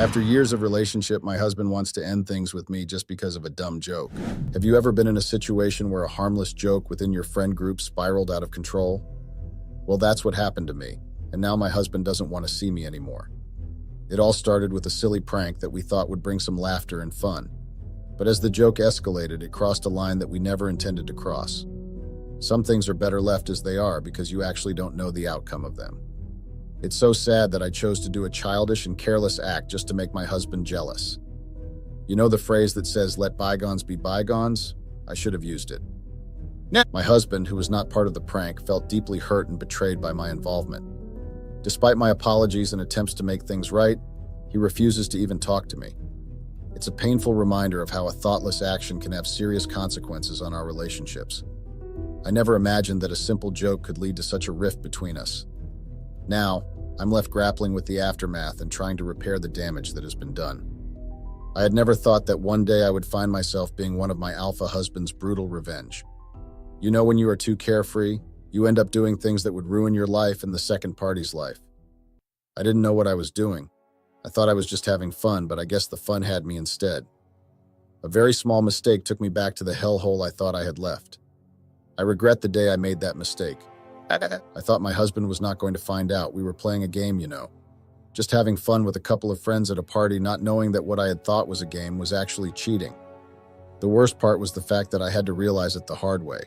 After years of relationship, my husband wants to end things with me just because of a dumb joke. Have you ever been in a situation where a harmless joke within your friend group spiraled out of control? Well, that's what happened to me, and now my husband doesn't want to see me anymore. It all started with a silly prank that we thought would bring some laughter and fun. But as the joke escalated, it crossed a line that we never intended to cross. Some things are better left as they are because you actually don't know the outcome of them. It's so sad that I chose to do a childish and careless act just to make my husband jealous. You know the phrase that says, "Let bygones be bygones"? I should have used it. My husband, who was not part of the prank, felt deeply hurt and betrayed by my involvement. Despite my apologies and attempts to make things right, he refuses to even talk to me. It's a painful reminder of how a thoughtless action can have serious consequences on our relationships. I never imagined that a simple joke could lead to such a rift between us. Now, I'm left grappling with the aftermath and trying to repair the damage that has been done. I had never thought that one day I would find myself being one of my alpha husband's brutal revenge. You know, when you are too carefree, you end up doing things that would ruin your life and the second party's life. I didn't know what I was doing. I thought I was just having fun, but I guess the fun had me instead. A very small mistake took me back to the hellhole I thought I had left. I regret the day I made that mistake. I thought my husband was not going to find out. We were playing a game, you know. Just having fun with a couple of friends at a party, not knowing that what I had thought was a game was actually cheating. The worst part was the fact that I had to realize it the hard way.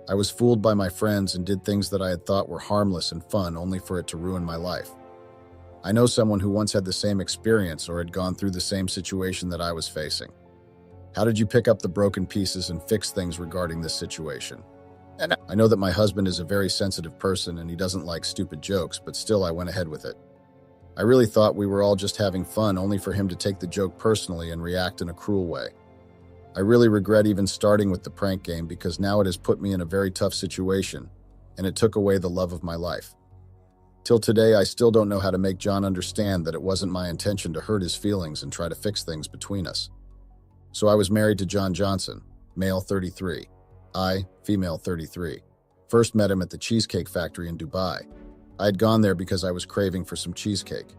I was fooled by my friends and did things that I had thought were harmless and fun only for it to ruin my life. I know someone who once had the same experience or had gone through the same situation that I was facing. How did you pick up the broken pieces and fix things regarding this situation? I know that my husband is a very sensitive person and he doesn't like stupid jokes, but still I went ahead with it. I really thought we were all just having fun only for him to take the joke personally and react in a cruel way. I really regret even starting with the prank game because now it has put me in a very tough situation and it took away the love of my life. Till today, I still don't know how to make John understand that it wasn't my intention to hurt his feelings and try to fix things between us. So I was married to John Johnson, male 33. I, female 33. First met him at the Cheesecake Factory in Dubai. I had gone there because I was craving for some cheesecake.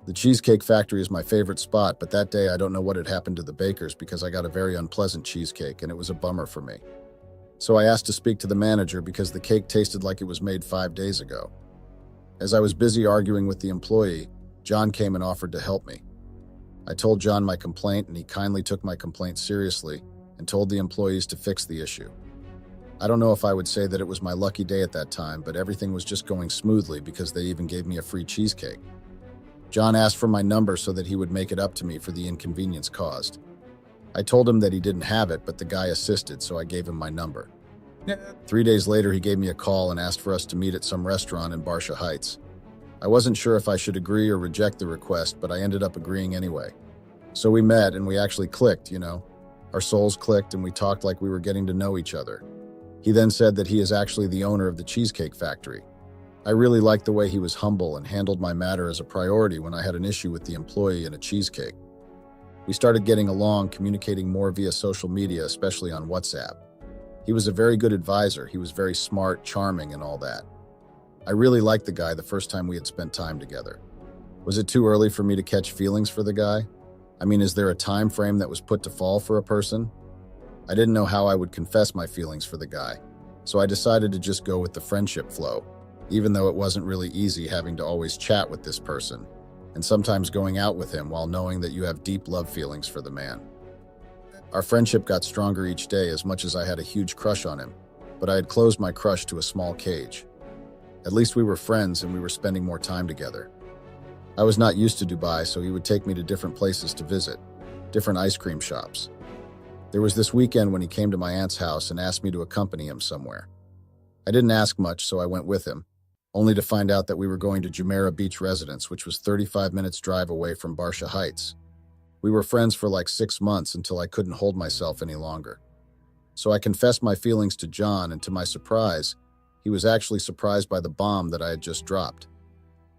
The Cheesecake Factory is my favorite spot, but that day I don't know what had happened to the bakers because I got a very unpleasant cheesecake and it was a bummer for me. So I asked to speak to the manager because the cake tasted like it was made 5 days ago. As I was busy arguing with the employee, John came and offered to help me. I told John my complaint and he kindly took my complaint seriously and told the employees to fix the issue. I don't know if I would say that it was my lucky day at that time, but everything was just going smoothly because they even gave me a free cheesecake. John asked for my number so that he would make it up to me for the inconvenience caused. I told him that he didn't have it, but the guy assisted, so I gave him my number. 3 days later, he gave me a call and asked for us to meet at some restaurant in Barsha Heights. I wasn't sure if I should agree or reject the request, but I ended up agreeing anyway. So we met and we actually clicked, you know. Our souls clicked and we talked like we were getting to know each other. He then said that he is actually the owner of the Cheesecake Factory. I really liked the way he was humble and handled my matter as a priority when I had an issue with the employee and a cheesecake. We started getting along, communicating more via social media, especially on WhatsApp. He was a very good advisor. He was very smart, charming, and all that. I really liked the guy the first time we had spent time together. Was it too early for me to catch feelings for the guy? I mean, is there a time frame that was put to fall for a person? I didn't know how I would confess my feelings for the guy, so I decided to just go with the friendship flow, even though it wasn't really easy having to always chat with this person, and sometimes going out with him while knowing that you have deep love feelings for the man. Our friendship got stronger each day as much as I had a huge crush on him, but I had closed my crush to a small cage. At least we were friends and we were spending more time together. I was not used to Dubai, so he would take me to different places to visit, different ice cream shops. There was this weekend when he came to my aunt's house and asked me to accompany him somewhere. I didn't ask much, so I went with him, only to find out that we were going to Jumeirah Beach Residence, which was 35 minutes drive away from Barsha Heights. We were friends for like 6 months until I couldn't hold myself any longer. So I confessed my feelings to John, and to my surprise, he was actually surprised by the bomb that I had just dropped.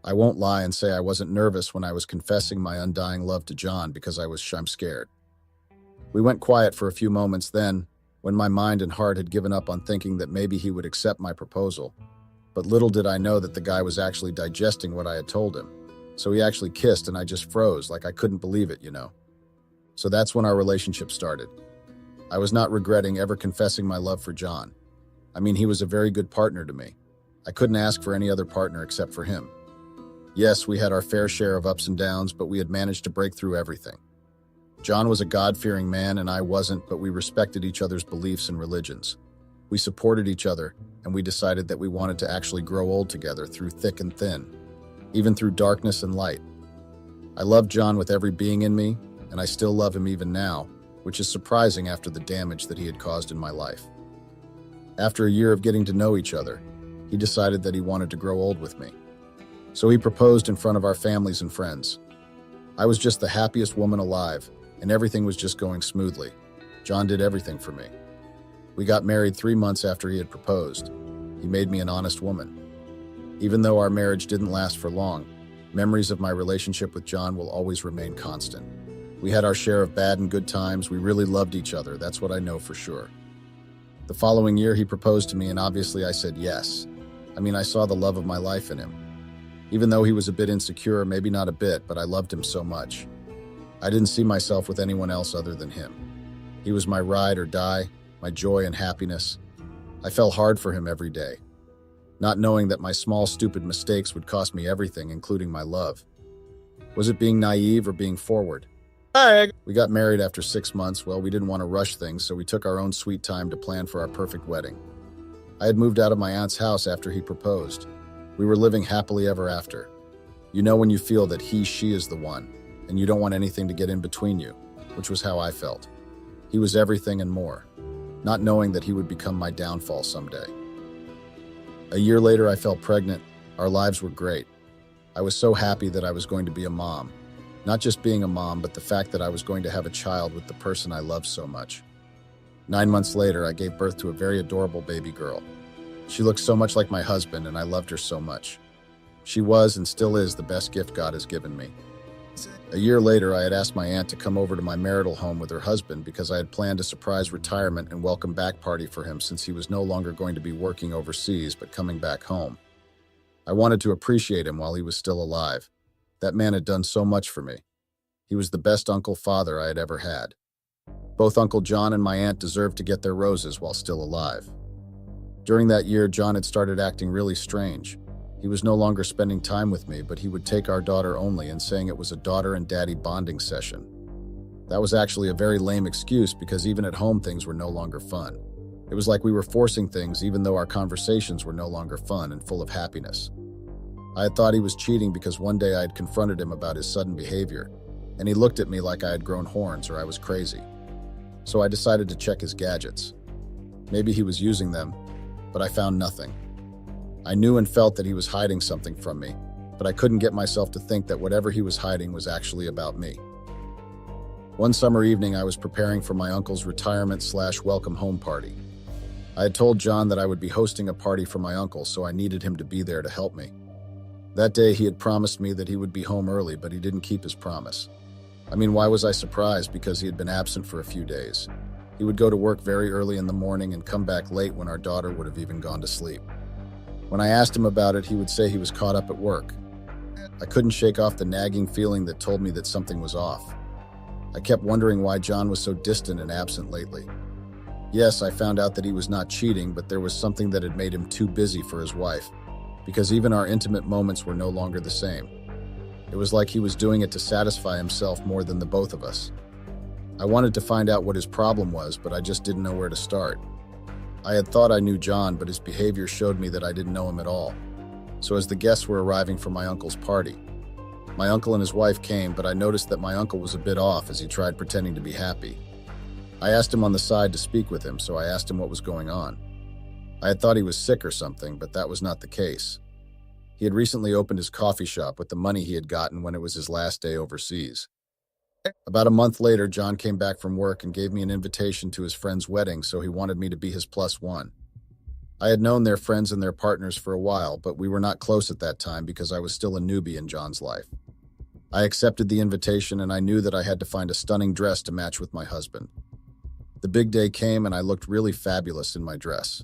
I won't lie and say I wasn't nervous when I was confessing my undying love to John because I'm scared. We went quiet for a few moments then, when my mind and heart had given up on thinking that maybe he would accept my proposal. But little did I know that the guy was actually digesting what I had told him. So we actually kissed and I just froze, like I couldn't believe it. So that's when our relationship started. I was not regretting ever confessing my love for John. I mean, he was a very good partner to me. I couldn't ask for any other partner except for him. Yes, we had our fair share of ups and downs, but we had managed to break through everything. John was a God-fearing man and I wasn't, but we respected each other's beliefs and religions. We supported each other, and we decided that we wanted to actually grow old together through thick and thin, even through darkness and light. I loved John with every being in me, and I still love him even now, which is surprising after the damage that he had caused in my life. After a year of getting to know each other, he decided that he wanted to grow old with me. So he proposed in front of our families and friends. I was just the happiest woman alive, and everything was just going smoothly. John did everything for me. We got married 3 months after he had proposed. He made me an honest woman. Even though our marriage didn't last for long, memories of my relationship with John will always remain constant. We had our share of bad and good times. We really loved each other. That's what I know for sure. The following year, he proposed to me, and obviously I said yes. I mean, I saw the love of my life in him. Even though he was a bit insecure, maybe not a bit, but I loved him so much. I didn't see myself with anyone else other than him. He was my ride or die, my joy and happiness. I fell hard for him every day, not knowing that my small, stupid mistakes would cost me everything, including my love. Was it being naive or being forward? We got married after 6 months. Well, we didn't want to rush things, so we took our own sweet time to plan for our perfect wedding. I had moved out of my aunt's house after he proposed. We were living happily ever after. You know when you feel that she is the one, and you don't want anything to get in between you, which was how I felt. He was everything and more, not knowing that he would become my downfall someday. A year later, I fell pregnant. Our lives were great. I was so happy that I was going to be a mom. Not just being a mom, but the fact that I was going to have a child with the person I loved so much. 9 months later, I gave birth to a very adorable baby girl. She looked so much like my husband, and I loved her so much. She was and still is the best gift God has given me. A year later, I had asked my aunt to come over to my marital home with her husband because I had planned a surprise retirement and welcome back party for him since he was no longer going to be working overseas but coming back home. I wanted to appreciate him while he was still alive. That man had done so much for me. He was the best uncle-father I had ever had. Both Uncle John and my aunt deserved to get their roses while still alive. During that year, John had started acting really strange. He was no longer spending time with me, but he would take our daughter only and saying it was a daughter and daddy bonding session. That was actually a very lame excuse because even at home things were no longer fun. It was like we were forcing things even though our conversations were no longer fun and full of happiness. I had thought he was cheating because one day I had confronted him about his sudden behavior, and he looked at me like I had grown horns or I was crazy. So I decided to check his gadgets. Maybe he was using them, but I found nothing. I knew and felt that he was hiding something from me, but I couldn't get myself to think that whatever he was hiding was actually about me. One summer evening, I was preparing for my uncle's retirement/welcome home party. I had told John that I would be hosting a party for my uncle, so I needed him to be there to help me. That day, he had promised me that he would be home early, but he didn't keep his promise. I mean, why was I surprised? Because he had been absent for a few days. He would go to work very early in the morning and come back late when our daughter would have even gone to sleep. When I asked him about it, he would say he was caught up at work. I couldn't shake off the nagging feeling that told me that something was off. I kept wondering why John was so distant and absent lately. Yes, I found out that he was not cheating, but there was something that had made him too busy for his wife, because even our intimate moments were no longer the same. It was like he was doing it to satisfy himself more than the both of us. I wanted to find out what his problem was, but I just didn't know where to start. I had thought I knew John, but his behavior showed me that I didn't know him at all. So as the guests were arriving for my uncle's party, my uncle and his wife came, but I noticed that my uncle was a bit off as he tried pretending to be happy. I asked him on the side to speak with him, so I asked him what was going on. I had thought he was sick or something, but that was not the case. He had recently opened his coffee shop with the money he had gotten when it was his last day overseas. About a month later, John came back from work and gave me an invitation to his friend's wedding, so he wanted me to be his +1. I had known their friends and their partners for a while, but we were not close at that time because I was still a newbie in John's life. I accepted the invitation and I knew that I had to find a stunning dress to match with my husband. The big day came and I looked really fabulous in my dress.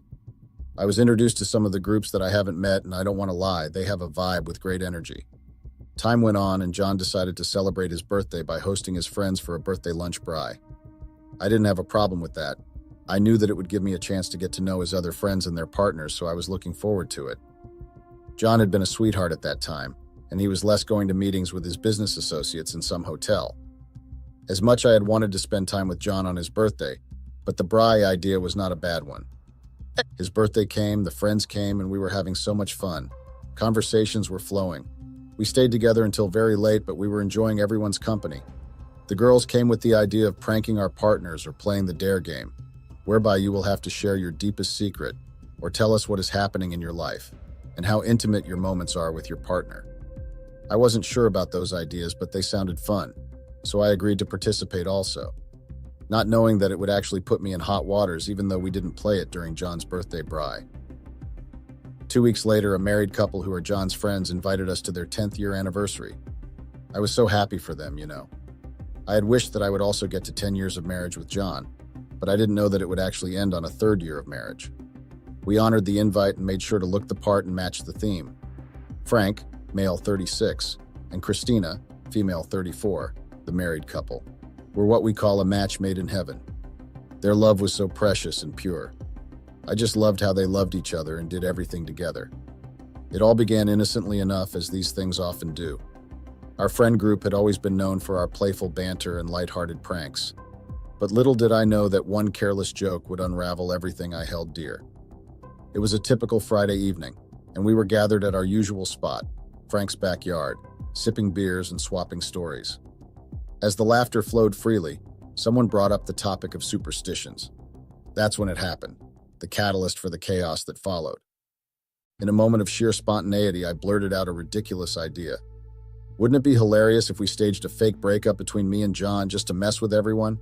I was introduced to some of the groups that I haven't met, and I don't want to lie, they have a vibe with great energy. Time went on, and John decided to celebrate his birthday by hosting his friends for a birthday lunch braai. I didn't have a problem with that. I knew that it would give me a chance to get to know his other friends and their partners, so I was looking forward to it. John had been a sweetheart at that time, and he was less going to meetings with his business associates in some hotel. As much I had wanted to spend time with John on his birthday, but the braai idea was not a bad one. His birthday came, the friends came, and we were having so much fun. Conversations were flowing. We stayed together until very late, but we were enjoying everyone's company. The girls came with the idea of pranking our partners or playing the dare game, whereby you will have to share your deepest secret or tell us what is happening in your life and how intimate your moments are with your partner. I wasn't sure about those ideas, but they sounded fun, so I agreed to participate also, not knowing that it would actually put me in hot waters even though we didn't play it during John's birthday braai. 2 weeks later, a married couple who are John's friends invited us to their 10th year anniversary. I was so happy for them, I had wished that I would also get to 10 years of marriage with John, but I didn't know that it would actually end on a 3rd year of marriage. We honored the invite and made sure to look the part and match the theme. Frank, male 36, and Christina, female 34, the married couple, were what we call a match made in heaven. Their love was so precious and pure. I just loved how they loved each other and did everything together. It all began innocently enough, as these things often do. Our friend group had always been known for our playful banter and lighthearted pranks. But little did I know that one careless joke would unravel everything I held dear. It was a typical Friday evening, and we were gathered at our usual spot, Frank's backyard, sipping beers and swapping stories. As the laughter flowed freely, someone brought up the topic of superstitions. That's when it happened, the catalyst for the chaos that followed. In a moment of sheer spontaneity, I blurted out a ridiculous idea. Wouldn't it be hilarious if we staged a fake breakup between me and John just to mess with everyone?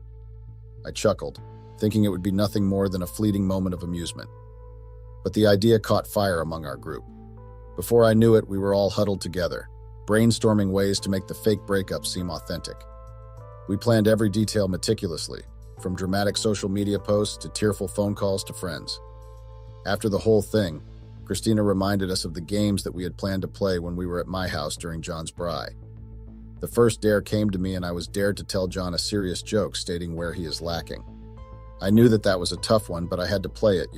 I chuckled, thinking it would be nothing more than a fleeting moment of amusement. But the idea caught fire among our group. Before I knew it, we were all huddled together, brainstorming ways to make the fake breakup seem authentic. We planned every detail meticulously, from dramatic social media posts to tearful phone calls to friends. After the whole thing, Christina reminded us of the games that we had planned to play when we were at my house during John's braai. The first dare came to me, and I was dared to tell John a serious joke stating where he is lacking. I knew that was a tough one, but I had to play it,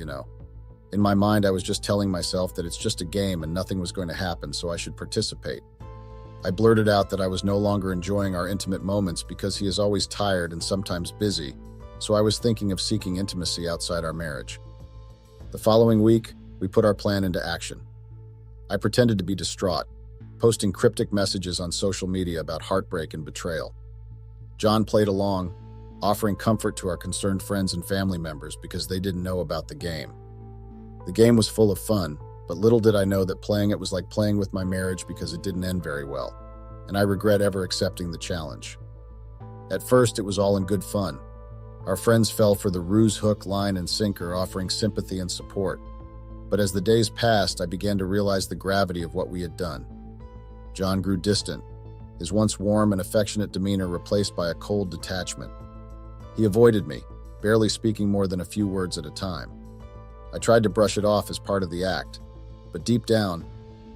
In my mind, I was just telling myself that it's just a game and nothing was going to happen, so I should participate. I blurted out that I was no longer enjoying our intimate moments because he is always tired and sometimes busy, so I was thinking of seeking intimacy outside our marriage. The following week, we put our plan into action. I pretended to be distraught, posting cryptic messages on social media about heartbreak and betrayal. John played along, offering comfort to our concerned friends and family members because they didn't know about the game. The game was full of fun, but little did I know that playing it was like playing with my marriage because it didn't end very well, and I regret ever accepting the challenge. At first, it was all in good fun. Our friends fell for the ruse hook, line, and sinker, offering sympathy and support. But as the days passed, I began to realize the gravity of what we had done. John grew distant, his once warm and affectionate demeanor replaced by a cold detachment. He avoided me, barely speaking more than a few words at a time. I tried to brush it off as part of the act, but deep down,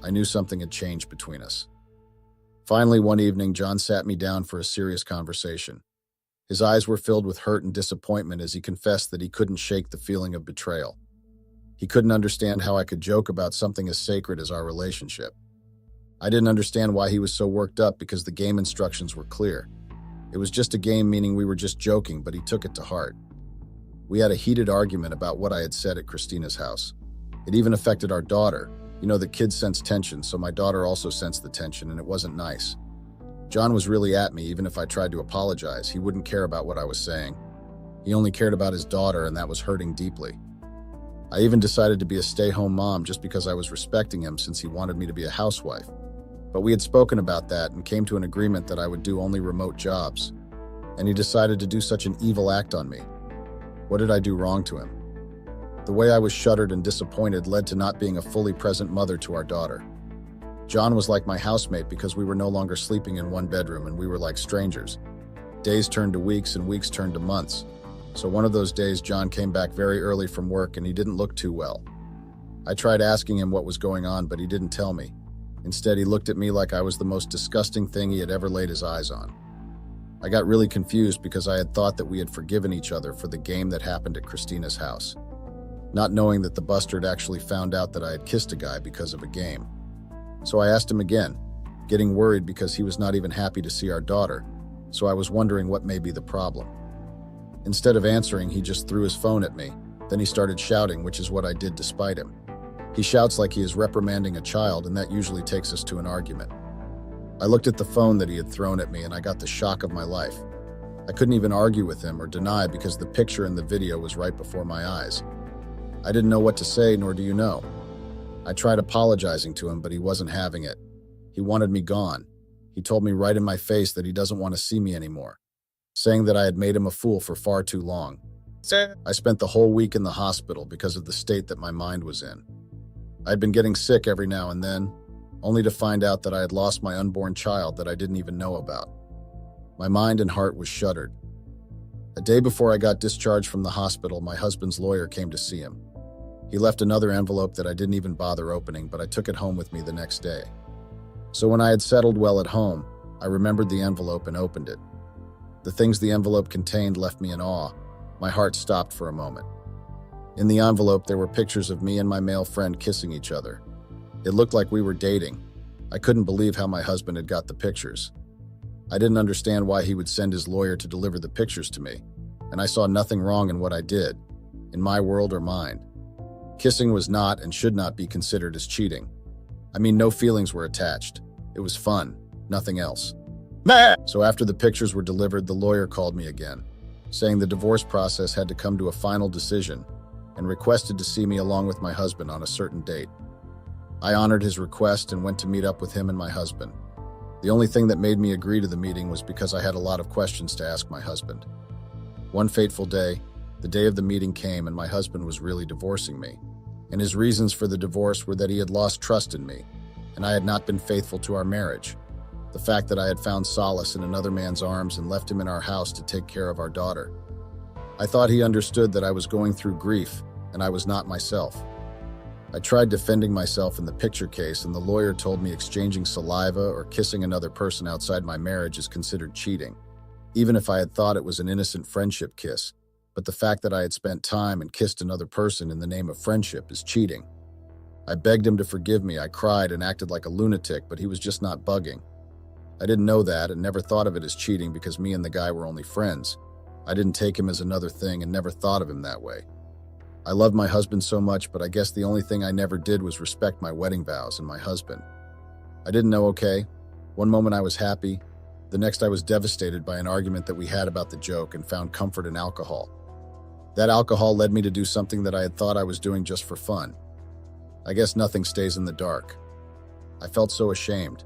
I knew something had changed between us. Finally, one evening, John sat me down for a serious conversation. His eyes were filled with hurt and disappointment as he confessed that he couldn't shake the feeling of betrayal. He couldn't understand how I could joke about something as sacred as our relationship. I didn't understand why he was so worked up because the game instructions were clear. It was just a game, meaning we were just joking, but he took it to heart. We had a heated argument about what I had said at Christina's house. It even affected our daughter. That kids sense tension, so my daughter also sensed the tension, and it wasn't nice. John was really at me. Even if I tried to apologize, he wouldn't care about what I was saying. He only cared about his daughter, and that was hurting deeply. I even decided to be a stay-home mom just because I was respecting him, since he wanted me to be a housewife. But we had spoken about that and came to an agreement that I would do only remote jobs. And he decided to do such an evil act on me. What did I do wrong to him? The way I was shuttered and disappointed led to not being a fully present mother to our daughter. John was like my housemate because we were no longer sleeping in one bedroom and we were like strangers. Days turned to weeks and weeks turned to months. So one of those days, John came back very early from work and he didn't look too well. I tried asking him what was going on, but he didn't tell me. Instead, he looked at me like I was the most disgusting thing he had ever laid his eyes on. I got really confused because I had thought that we had forgiven each other for the game that happened at Christina's house, not knowing that the bastard actually found out that I had kissed a guy because of a game. So I asked him again, getting worried because he was not even happy to see our daughter, so I was wondering what may be the problem. Instead of answering, he just threw his phone at me. Then he started shouting, which is what I did despite him. He shouts like he is reprimanding a child, and that usually takes us to an argument. I looked at the phone that he had thrown at me, and I got the shock of my life. I couldn't even argue with him or deny because the picture in the video was right before my eyes. I didn't know what to say, nor do you know. I tried apologizing to him, but he wasn't having it. He wanted me gone. He told me right in my face that he doesn't want to see me anymore, saying that I had made him a fool for far too long. I spent the whole week in the hospital because of the state that my mind was in. I'd been getting sick every now and then, only to find out that I had lost my unborn child that I didn't even know about. My mind and heart was shuttered. A day before I got discharged from the hospital, my husband's lawyer came to see him. He left another envelope that I didn't even bother opening, but I took it home with me the next day. So when I had settled well at home, I remembered the envelope and opened it. The things the envelope contained left me in awe. My heart stopped for a moment. In the envelope, there were pictures of me and my male friend kissing each other. It looked like we were dating. I couldn't believe how my husband had got the pictures. I didn't understand why he would send his lawyer to deliver the pictures to me, and I saw nothing wrong in what I did, in my world or mine. Kissing was not and should not be considered as cheating. I mean, no feelings were attached. It was fun, nothing else. So after the pictures were delivered, the lawyer called me again, saying the divorce process had to come to a final decision and requested to see me along with my husband on a certain date. I honored his request and went to meet up with him and my husband. The only thing that made me agree to the meeting was because I had a lot of questions to ask my husband. One fateful day, the day of the meeting came and my husband was really divorcing me, and his reasons for the divorce were that he had lost trust in me, and I had not been faithful to our marriage. The fact that I had found solace in another man's arms and left him in our house to take care of our daughter. I thought he understood that I was going through grief, and I was not myself. I tried defending myself in the picture case, and the lawyer told me exchanging saliva or kissing another person outside my marriage is considered cheating, even if I had thought it was an innocent friendship kiss. But the fact that I had spent time and kissed another person in the name of friendship is cheating. I begged him to forgive me. I cried and acted like a lunatic, but he was just not bugging. I didn't know that and never thought of it as cheating because me and the guy were only friends. I didn't take him as another thing and never thought of him that way. I loved my husband so much, but I guess the only thing I never did was respect my wedding vows and my husband. I didn't know, okay. One moment I was happy. The next I was devastated by an argument that we had about the joke and found comfort in alcohol. That alcohol led me to do something that I had thought I was doing just for fun. I guess nothing stays in the dark. I felt so ashamed.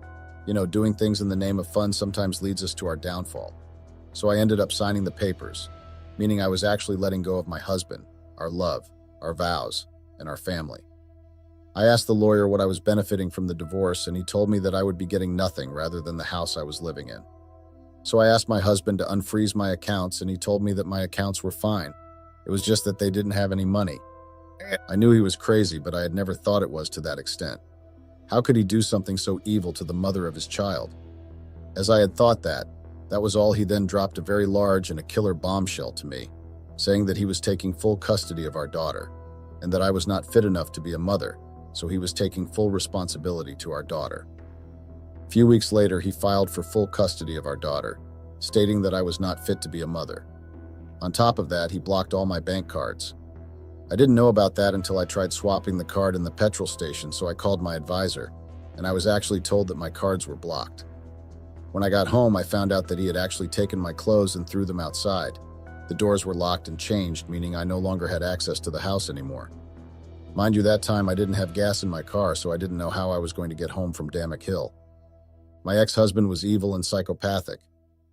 Doing things in the name of fun sometimes leads us to our downfall. So I ended up signing the papers, meaning I was actually letting go of my husband, our love, our vows, and our family. I asked the lawyer what I was benefiting from the divorce, and he told me that I would be getting nothing rather than the house I was living in. So I asked my husband to unfreeze my accounts, and he told me that my accounts were fine. It was just that they didn't have any money. I knew he was crazy, but I had never thought it was to that extent. How could he do something so evil to the mother of his child? As I had thought that was all, he then dropped a very large and a killer bombshell to me, saying that he was taking full custody of our daughter, and that I was not fit enough to be a mother, so he was taking full responsibility to our daughter. A few weeks later, he filed for full custody of our daughter, stating that I was not fit to be a mother. On top of that, he blocked all my bank cards. I didn't know about that until I tried swapping the card in the petrol station, so I called my advisor, and I was actually told that my cards were blocked. When I got home, I found out that he had actually taken my clothes and threw them outside. The doors were locked and changed, meaning I no longer had access to the house anymore. Mind you, that time I didn't have gas in my car, so I didn't know how I was going to get home from Dammock Hill. My ex-husband was evil and psychopathic.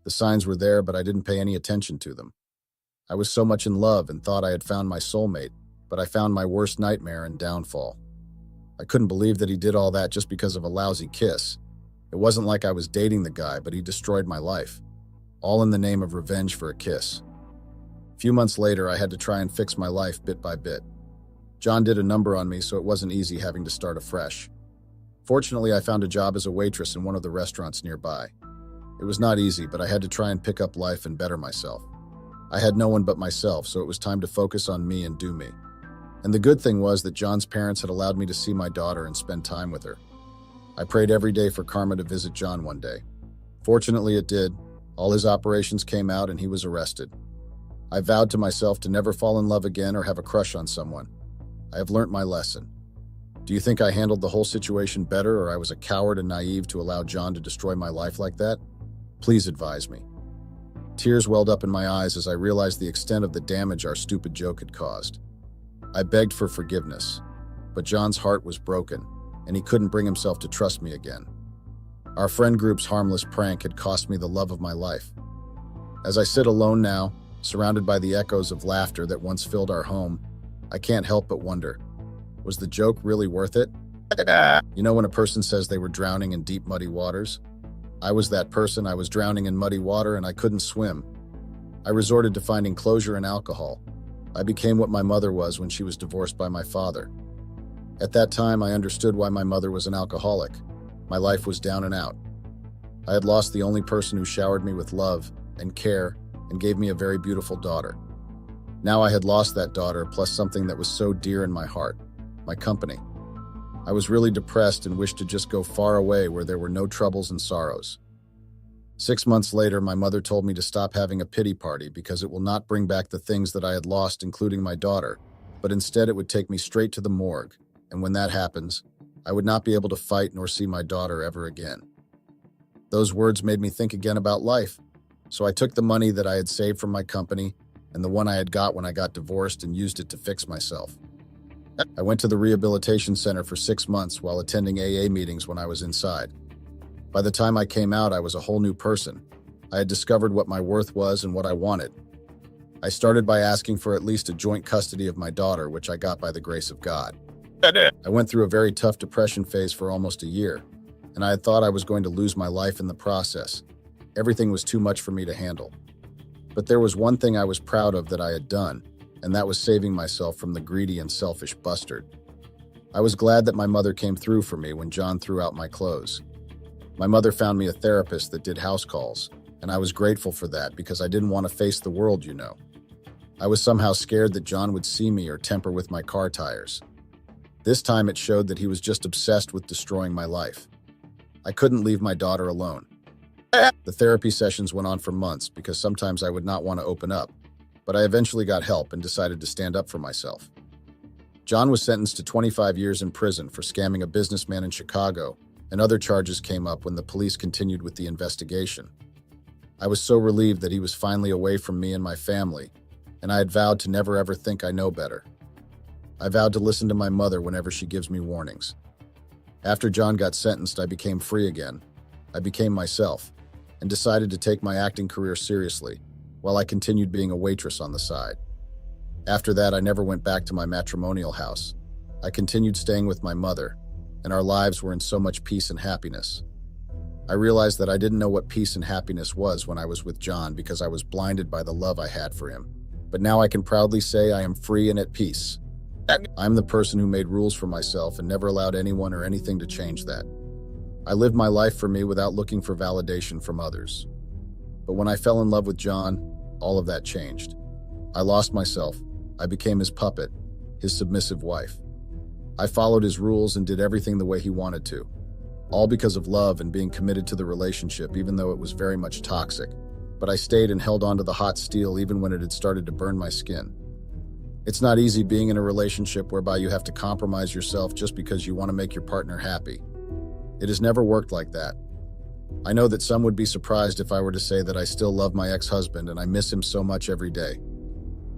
The signs were there, but I didn't pay any attention to them. I was so much in love and thought I had found my soulmate, but I found my worst nightmare and downfall. I couldn't believe that he did all that just because of a lousy kiss. It wasn't like I was dating the guy, but he destroyed my life, all in the name of revenge for a kiss. A few months later, I had to try and fix my life bit by bit. John did a number on me, so it wasn't easy having to start afresh. Fortunately, I found a job as a waitress in one of the restaurants nearby. It was not easy, but I had to try and pick up life and better myself. I had no one but myself, so it was time to focus on me and do me. And the good thing was that John's parents had allowed me to see my daughter and spend time with her. I prayed every day for karma to visit John one day. Fortunately, it did. All his operations came out and he was arrested. I vowed to myself to never fall in love again or have a crush on someone. I have learnt my lesson. Do you think I handled the whole situation better, or I was a coward and naive to allow John to destroy my life like that? Please advise me. Tears welled up in my eyes as I realized the extent of the damage our stupid joke had caused. I begged for forgiveness, but John's heart was broken, and he couldn't bring himself to trust me again. Our friend group's harmless prank had cost me the love of my life. As I sit alone now, surrounded by the echoes of laughter that once filled our home, I can't help but wonder, was the joke really worth it? You know when a person says they were drowning in deep, muddy waters? I was that person. I was drowning in muddy water and I couldn't swim. I resorted to finding closure in alcohol. I became what my mother was when she was divorced by my father. At that time, I understood why my mother was an alcoholic. My life was down and out. I had lost the only person who showered me with love and care and gave me a very beautiful daughter. Now I had lost that daughter, plus something that was so dear in my heart, my company. I was really depressed and wished to just go far away where there were no troubles and sorrows. 6 months later, my mother told me to stop having a pity party because it will not bring back the things that I had lost, including my daughter, but instead it would take me straight to the morgue, and when that happens, I would not be able to fight nor see my daughter ever again. Those words made me think again about life, so I took the money that I had saved from my company and the one I had got when I got divorced and used it to fix myself. I went to the rehabilitation center for 6 months while attending AA meetings when I was inside. By the time I came out, I was a whole new person. I had discovered what my worth was and what I wanted. I started by asking for at least a joint custody of my daughter, which I got by the grace of God. I went through a very tough depression phase for almost a year, and I had thought I was going to lose my life in the process. Everything was too much for me to handle. But there was one thing I was proud of that I had done, and that was saving myself from the greedy and selfish bastard. I was glad that my mother came through for me when John threw out my clothes. My mother found me a therapist that did house calls, and I was grateful for that because I didn't want to face the world, you know. I was somehow scared that John would see me or temper with my car tires. This time it showed that he was just obsessed with destroying my life. I couldn't leave my daughter alone. The therapy sessions went on for months because sometimes I would not want to open up, but I eventually got help and decided to stand up for myself. John was sentenced to 25 years in prison for scamming a businessman in Chicago, and other charges came up when the police continued with the investigation. I was so relieved that he was finally away from me and my family, and I had vowed to never ever think I know better. I vowed to listen to my mother whenever she gives me warnings. After John got sentenced, I became free again. I became myself, and decided to take my acting career seriously, while I continued being a waitress on the side. After that, I never went back to my matrimonial house. I continued staying with my mother, and our lives were in so much peace and happiness. I realized that I didn't know what peace and happiness was when I was with John because I was blinded by the love I had for him. But now I can proudly say I am free and at peace. I'm the person who made rules for myself and never allowed anyone or anything to change that. I lived my life for me without looking for validation from others. But when I fell in love with John, all of that changed. I lost myself. I became his puppet, his submissive wife. I followed his rules and did everything the way he wanted to, all because of love and being committed to the relationship, even though it was very much toxic. But I stayed and held on to the hot steel even when it had started to burn my skin. It's not easy being in a relationship whereby you have to compromise yourself just because you want to make your partner happy. It has never worked like that. I know that some would be surprised if I were to say that I still love my ex-husband and I miss him so much every day.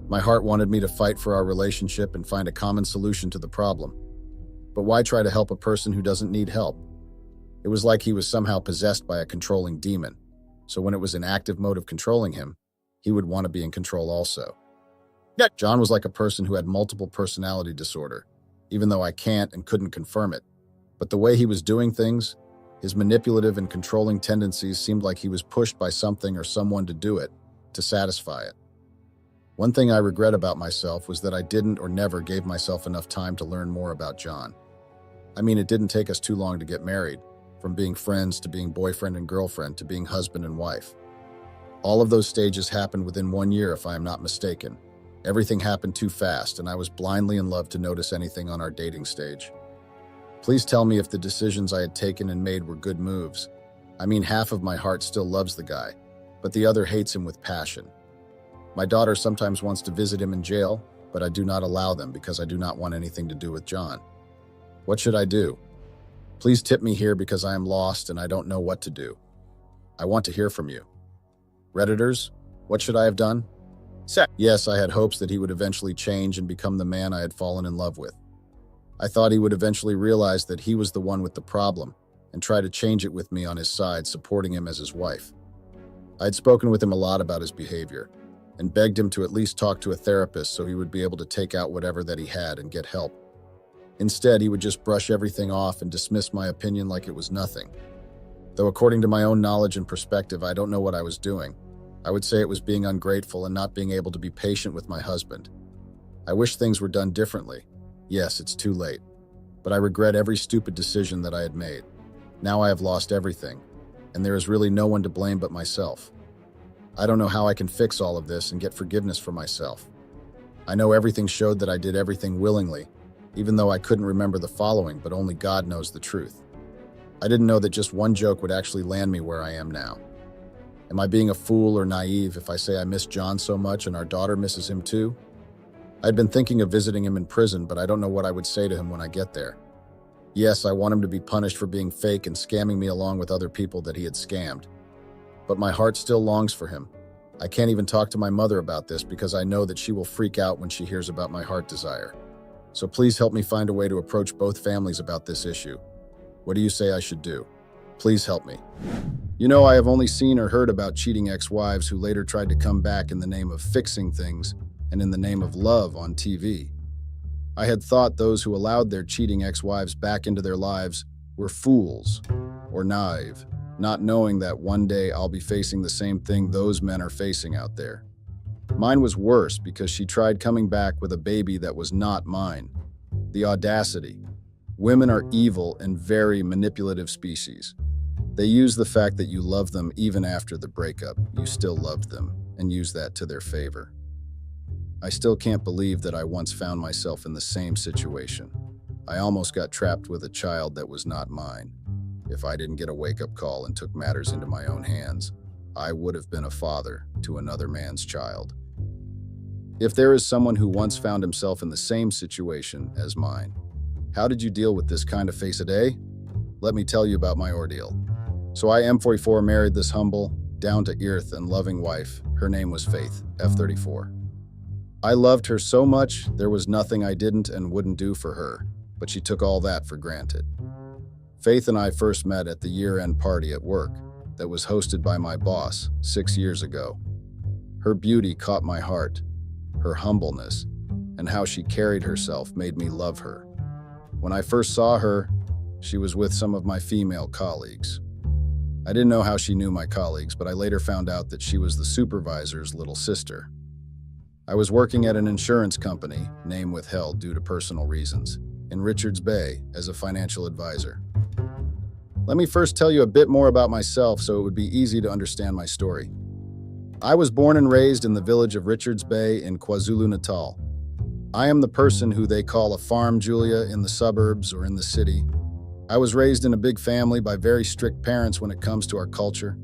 My heart wanted me to fight for our relationship and find a common solution to the problem. But why try to help a person who doesn't need help? It was like he was somehow possessed by a controlling demon. So when it was an active mode of controlling him, he would want to be in control also. John was like a person who had multiple personality disorder, even though I can't and couldn't confirm it. But the way he was doing things, his manipulative and controlling tendencies seemed like he was pushed by something or someone to do it, to satisfy it. One thing I regret about myself was that I didn't or never gave myself enough time to learn more about John. I mean, it didn't take us too long to get married, from being friends to being boyfriend and girlfriend to being husband and wife. All of those stages happened within 1 year, if I am not mistaken. Everything happened too fast, and I was blindly in love to notice anything on our dating stage. Please tell me if the decisions I had taken and made were good moves. I mean, half of my heart still loves the guy, but the other hates him with passion. My daughter sometimes wants to visit him in jail, but I do not allow them because I do not want anything to do with John. What should I do? Please tip me here because I am lost and I don't know what to do. I want to hear from you. Redditors, what should I have done? Yes, I had hopes that he would eventually change and become the man I had fallen in love with. I thought he would eventually realize that he was the one with the problem and try to change it with me on his side, supporting him as his wife. I had spoken with him a lot about his behavior and begged him to at least talk to a therapist so he would be able to take out whatever that he had and get help. Instead, he would just brush everything off and dismiss my opinion like it was nothing. Though according to my own knowledge and perspective, I don't know what I was doing. I would say it was being ungrateful and not being able to be patient with my husband. I wish things were done differently. Yes, it's too late. But I regret every stupid decision that I had made. Now I have lost everything, and there is really no one to blame but myself. I don't know how I can fix all of this and get forgiveness for myself. I know everything showed that I did everything willingly, even though I couldn't remember the following, but only God knows the truth. I didn't know that just one joke would actually land me where I am now. Am I being a fool or naive if I say I miss John so much and our daughter misses him too? I'd been thinking of visiting him in prison, but I don't know what I would say to him when I get there. Yes, I want him to be punished for being fake and scamming me along with other people that he had scammed. But my heart still longs for him. I can't even talk to my mother about this because I know that she will freak out when she hears about my heart desire. So please help me find a way to approach both families about this issue. What do you say I should do? Please help me. You know, I have only seen or heard about cheating ex-wives who later tried to come back in the name of fixing things and in the name of love on TV. I had thought those who allowed their cheating ex-wives back into their lives were fools or naive, not knowing that one day I'll be facing the same thing those men are facing out there. Mine was worse because she tried coming back with a baby that was not mine. The audacity. Women are evil and very manipulative species. They use the fact that you love them even after the breakup, you still loved them, and use that to their favor. I still can't believe that I once found myself in the same situation. I almost got trapped with a child that was not mine. If I didn't get a wake-up call and took matters into my own hands, I would have been a father to another man's child. If there is someone who once found himself in the same situation as mine, how did you deal with this kind of face a day? Let me tell you about my ordeal. So I, M44, married this humble, down-to-earth, and loving wife. Her name was Faith, F34. I loved her so much, there was nothing I didn't and wouldn't do for her, but she took all that for granted. Faith and I first met at the year-end party at work that was hosted by my boss 6 years ago. Her beauty caught my heart, her humbleness, and how she carried herself made me love her. When I first saw her, she was with some of my female colleagues. I didn't know how she knew my colleagues, but I later found out that she was the supervisor's little sister. I was working at an insurance company, name withheld due to personal reasons, in Richards Bay as a financial advisor. Let me first tell you a bit more about myself so it would be easy to understand my story. I was born and raised in the village of Richards Bay in KwaZulu-Natal. I am the person who they call a farm Julia in the suburbs or in the city. I was raised in a big family by very strict parents when it comes to our culture.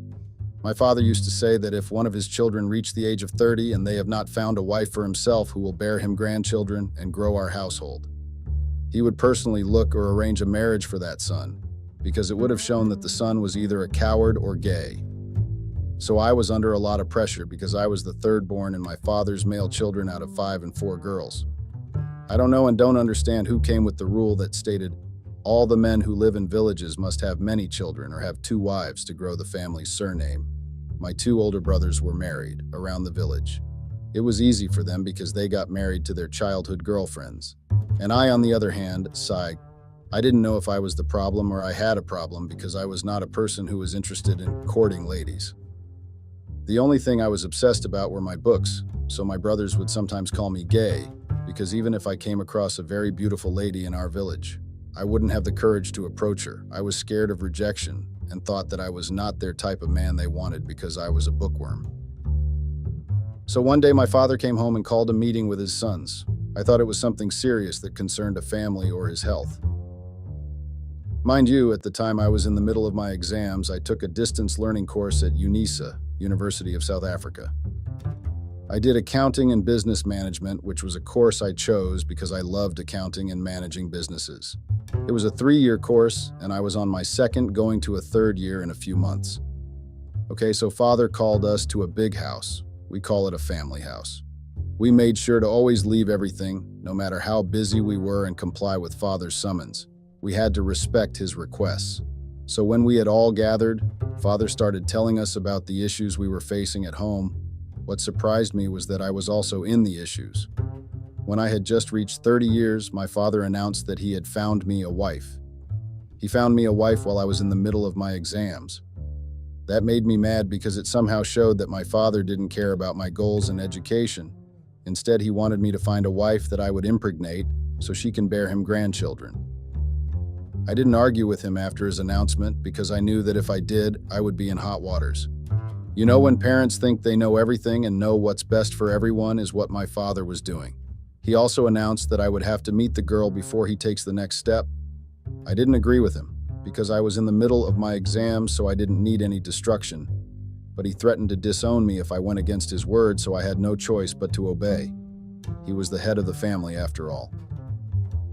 My father used to say that if one of his children reached the age of 30 and they have not found a wife for himself who will bear him grandchildren and grow our household, he would personally look or arrange a marriage for that son, because it would have shown that the son was either a coward or gay. So I was under a lot of pressure because I was the third born in my father's male children out of 5 and 4 girls. I don't know and don't understand who came with the rule that stated all the men who live in villages must have many children or have 2 wives to grow the family's surname. My 2 older brothers were married around the village. It was easy for them because they got married to their childhood girlfriends. And I, on the other hand, sighed. I didn't know if I was the problem or I had a problem because I was not a person who was interested in courting ladies. The only thing I was obsessed about were my books, so my brothers would sometimes call me gay because even if I came across a very beautiful lady in our village, I wouldn't have the courage to approach her. I was scared of rejection and thought that I was not their type of man they wanted because I was a bookworm. So one day my father came home and called a meeting with his sons. I thought it was something serious that concerned a family or his health. Mind you, at the time I was in the middle of my exams, I took a distance learning course at UNISA, University of South Africa. I did accounting and business management, which was a course I chose because I loved accounting and managing businesses. It was a 3-year course, and I was on my second, going to a third year in a few months. Okay, so father called us to a big house. We call it a family house. We made sure to always leave everything, no matter how busy we were, and comply with father's summons. We had to respect his requests. So when we had all gathered, father started telling us about the issues we were facing at home. What surprised me was that I was also in the issues. When I had just reached 30 years, my father announced that he had found me a wife. He found me a wife while I was in the middle of my exams. That made me mad because it somehow showed that my father didn't care about my goals and education. Instead, he wanted me to find a wife that I would impregnate so she can bear him grandchildren. I didn't argue with him after his announcement because I knew that if I did, I would be in hot waters. You know, when parents think they know everything and know what's best for everyone is what my father was doing. He also announced that I would have to meet the girl before he takes the next step. I didn't agree with him because I was in the middle of my exams, so I didn't need any destruction. But he threatened to disown me if I went against his word, so I had no choice but to obey. He was the head of the family after all.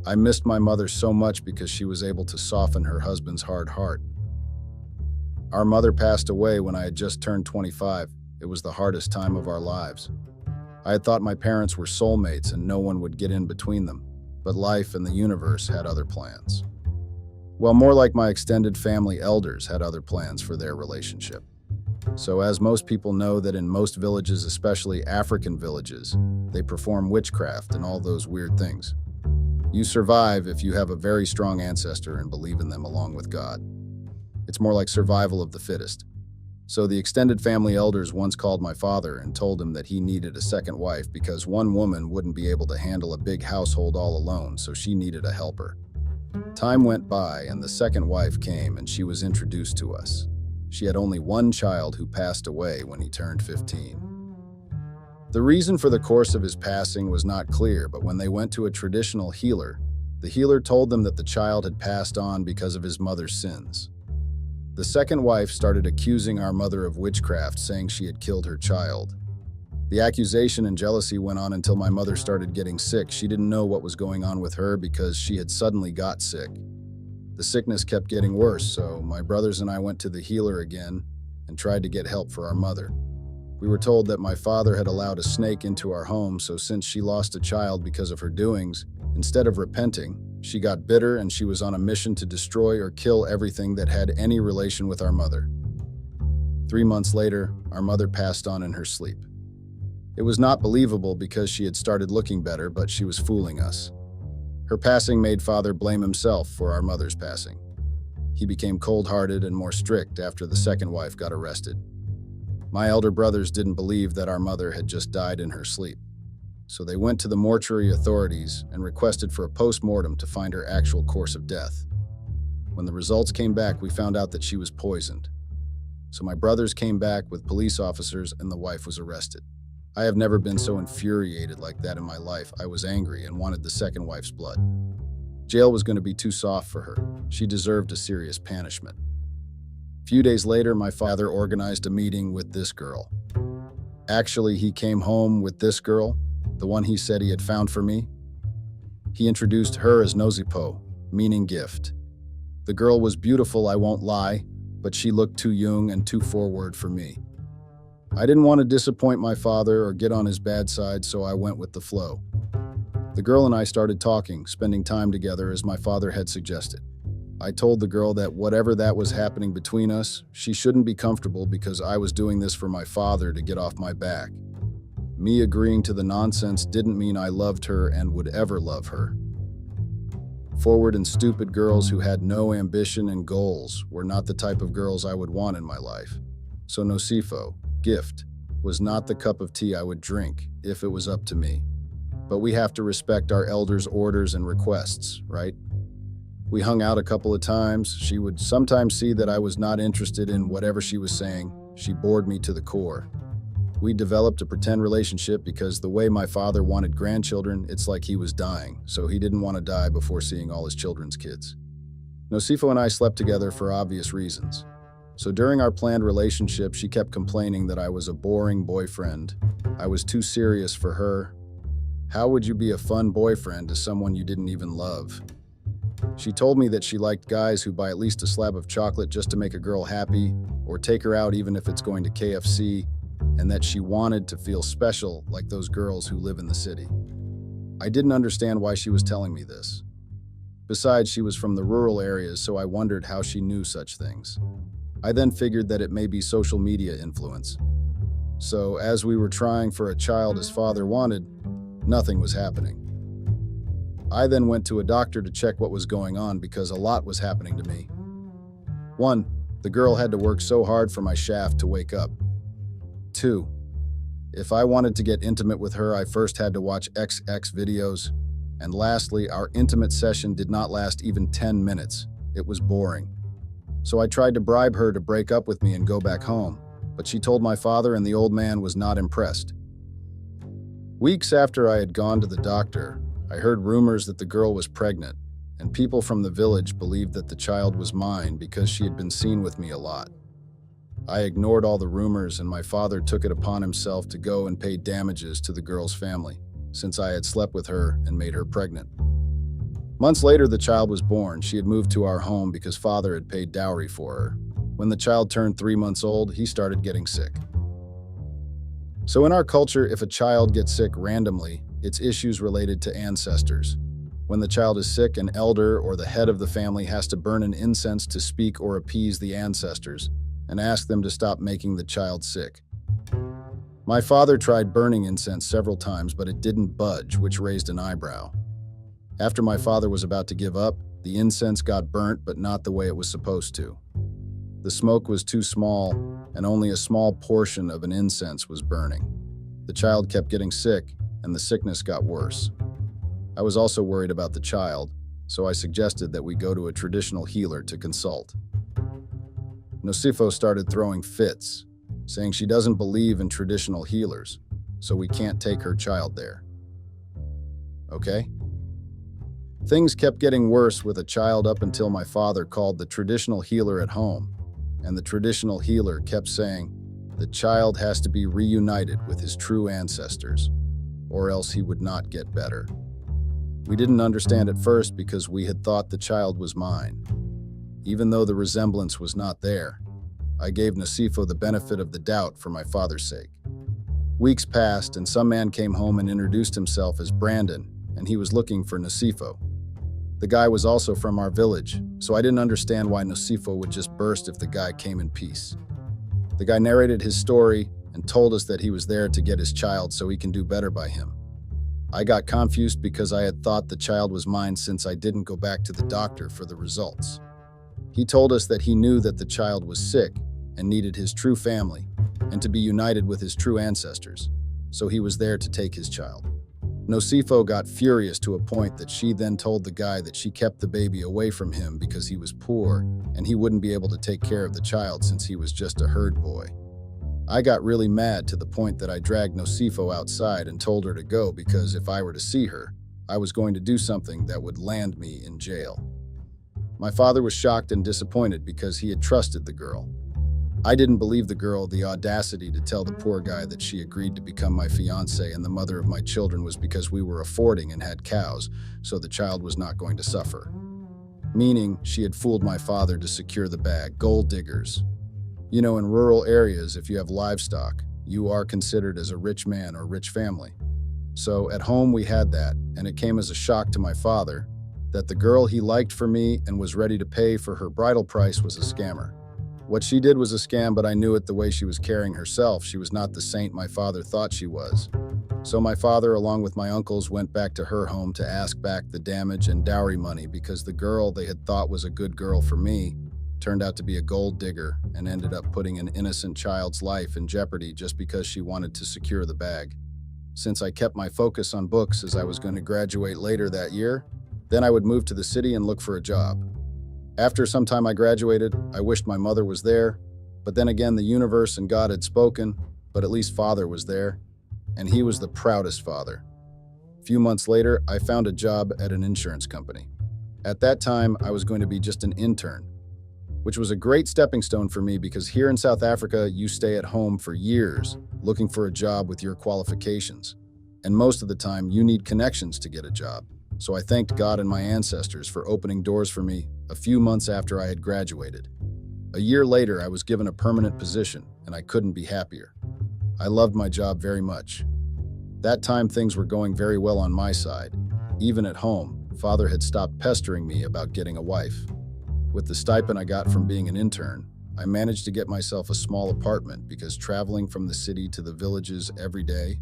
I missed my mother so much because she was able to soften her husband's hard heart. Our mother passed away when I had just turned 25. It was the hardest time of our lives. I had thought my parents were soulmates and no one would get in between them, but life and the universe had other plans. Well, more like my extended family elders had other plans for their relationship. So as most people know that in most villages, especially African villages, they perform witchcraft and all those weird things. You survive if you have a very strong ancestor and believe in them along with God. It's more like survival of the fittest. So the extended family elders once called my father and told him that he needed a second wife because one woman wouldn't be able to handle a big household all alone, so she needed a helper. Time went by and the second wife came and she was introduced to us. She had only one child who passed away when he turned 15. The reason for the course of his passing was not clear, but when they went to a traditional healer, the healer told them that the child had passed on because of his mother's sins. The second wife started accusing our mother of witchcraft, saying she had killed her child. The accusation and jealousy went on until my mother started getting sick. She didn't know what was going on with her because she had suddenly got sick. The sickness kept getting worse, so my brothers and I went to the healer again and tried to get help for our mother. We were told that my father had allowed a snake into our home, so since she lost a child because of her doings, instead of repenting, she got bitter and she was on a mission to destroy or kill everything that had any relation with our mother. 3 months later, our mother passed on in her sleep. It was not believable because she had started looking better, but she was fooling us. Her passing made father blame himself for our mother's passing. He became cold-hearted and more strict after the second wife got arrested. My elder brothers didn't believe that our mother had just died in her sleep. So they went to the mortuary authorities and requested for a post-mortem to find her actual course of death. When the results came back, we found out that she was poisoned. So my brothers came back with police officers and the wife was arrested. I have never been so infuriated like that in my life. I was angry and wanted the second wife's blood. Jail was going to be too soft for her. She deserved a serious punishment. A few days later, my father organized a meeting with this girl. Actually, he came home with this girl, the one he said he had found for me. He introduced her as Nozipo, meaning gift. The girl was beautiful, I won't lie, but she looked too young and too forward for me. I didn't want to disappoint my father or get on his bad side, so I went with the flow. The girl and I started talking, spending time together as my father had suggested. I told the girl that whatever that was happening between us, she shouldn't be comfortable because I was doing this for my father to get off my back. Me agreeing to the nonsense didn't mean I loved her and would ever love her. Forward and stupid girls who had no ambition and goals were not the type of girls I would want in my life. So Nocifo, gift, was not the cup of tea I would drink if it was up to me. But we have to respect our elders' orders and requests, right? We hung out a couple of times. She would sometimes see that I was not interested in whatever she was saying. She bored me to the core. We developed a pretend relationship because the way my father wanted grandchildren, it's like he was dying, so he didn't want to die before seeing all his children's kids. Nosifo and I slept together for obvious reasons. So during our planned relationship, she kept complaining that I was a boring boyfriend. I was too serious for her. How would you be a fun boyfriend to someone you didn't even love? She told me that she liked guys who buy at least a slab of chocolate just to make a girl happy, or take her out even if it's going to KFC, and that she wanted to feel special like those girls who live in the city. I didn't understand why she was telling me this. Besides, she was from the rural areas, so I wondered how she knew such things. I then figured that it may be social media influence. So, as we were trying for a child his father wanted, nothing was happening. I then went to a doctor to check what was going on because a lot was happening to me. 1. The girl had to work so hard for my shaft to wake up. 2. If I wanted to get intimate with her, I first had to watch XX videos. And lastly, our intimate session did not last even 10 minutes. It was boring. So I tried to bribe her to break up with me and go back home, but she told my father and the old man was not impressed. Weeks after I had gone to the doctor, I heard rumors that the girl was pregnant, and people from the village believed that the child was mine because she had been seen with me a lot. I ignored all the rumors, and my father took it upon himself to go and pay damages to the girl's family, since I had slept with her and made her pregnant. Months later, the child was born. She had moved to our home because father had paid dowry for her. When the child turned 3 months old, he started getting sick. So in our culture, if a child gets sick randomly, it's issues related to ancestors. When the child is sick, an elder or the head of the family has to burn an incense to speak or appease the ancestors and ask them to stop making the child sick. My father tried burning incense several times, but it didn't budge, which raised an eyebrow. After my father was about to give up, the incense got burnt, but not the way it was supposed to. The smoke was too small, and only a small portion of an incense was burning. The child kept getting sick, and the sickness got worse. I was also worried about the child, so I suggested that we go to a traditional healer to consult. Nosifo started throwing fits, saying she doesn't believe in traditional healers, so we can't take her child there. Okay? Things kept getting worse with a child up until my father called the traditional healer at home, and the traditional healer kept saying the child has to be reunited with his true ancestors, or else he would not get better. We didn't understand at first because we had thought the child was mine. Even though the resemblance was not there, I gave Nosifo the benefit of the doubt for my father's sake. Weeks passed, and some man came home and introduced himself as Brandon, and he was looking for Nosifo. The guy was also from our village, so I didn't understand why Nosifo would just burst if the guy came in peace. The guy narrated his story and told us that he was there to get his child so he can do better by him. I got confused because I had thought the child was mine since I didn't go back to the doctor for the results. He told us that he knew that the child was sick and needed his true family and to be united with his true ancestors, so he was there to take his child. Nosifo got furious to a point that she then told the guy that she kept the baby away from him because he was poor and he wouldn't be able to take care of the child since he was just a herd boy. I got really mad to the point that I dragged Nosifo outside and told her to go because if I were to see her, I was going to do something that would land me in jail. My father was shocked and disappointed because he had trusted the girl. I didn't believe the girl the audacity to tell the poor guy that she agreed to become my fiancé and the mother of my children was because we were affording and had cows, so the child was not going to suffer. Meaning, she had fooled my father to secure the bag. Gold diggers. You know, in rural areas, if you have livestock, you are considered as a rich man or rich family. So at home we had that, and it came as a shock to my father that the girl he liked for me and was ready to pay for her bridal price was a scammer. What she did was a scam, but I knew it the way she was carrying herself. She was not the saint my father thought she was. So my father, along with my uncles, went back to her home to ask back the damage and dowry money because the girl they had thought was a good girl for me turned out to be a gold digger and ended up putting an innocent child's life in jeopardy just because she wanted to secure the bag. Since I kept my focus on books as I was going to graduate later that year, Then I would move to the city and look for a job. After some time I graduated, I wished my mother was there, but then again the universe and God had spoken, but at least Father was there, and he was the proudest father. A few months later, I found a job at an insurance company. At that time, I was going to be just an intern, which was a great stepping stone for me because here in South Africa, you stay at home for years looking for a job with your qualifications. And most of the time, you need connections to get a job. So I thanked God and my ancestors for opening doors for me a few months after I had graduated. A year later, I was given a permanent position, and I couldn't be happier. I loved my job very much. That time, things were going very well on my side. Even at home, Father had stopped pestering me about getting a wife. With the stipend I got from being an intern, I managed to get myself a small apartment because traveling from the city to the villages every day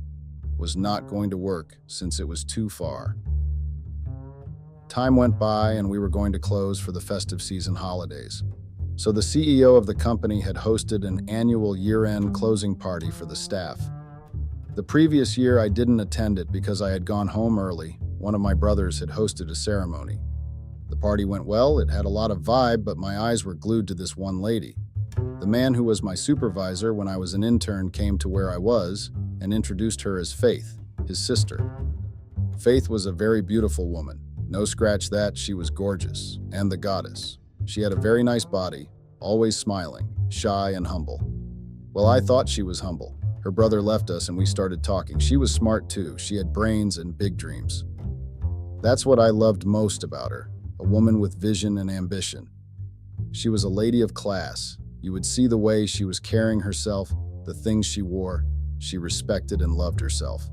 was not going to work since it was too far. Time went by and we were going to close for the festive season holidays. So the CEO of the company had hosted an annual year-end closing party for the staff. The previous year I didn't attend it because I had gone home early. One of my brothers had hosted a ceremony. The party went well, it had a lot of vibe, but my eyes were glued to this one lady. The man who was my supervisor when I was an intern came to where I was and introduced her as Faith, his sister. Faith was a very beautiful woman. No scratch that, she was gorgeous, and the goddess. She had a very nice body, always smiling, shy and humble. Well, I thought she was humble. Her brother left us and we started talking. She was smart too. She had brains and big dreams. That's what I loved most about her. A woman with vision and ambition. She was a lady of class. You would see the way she was carrying herself, the things she wore. She respected and loved herself.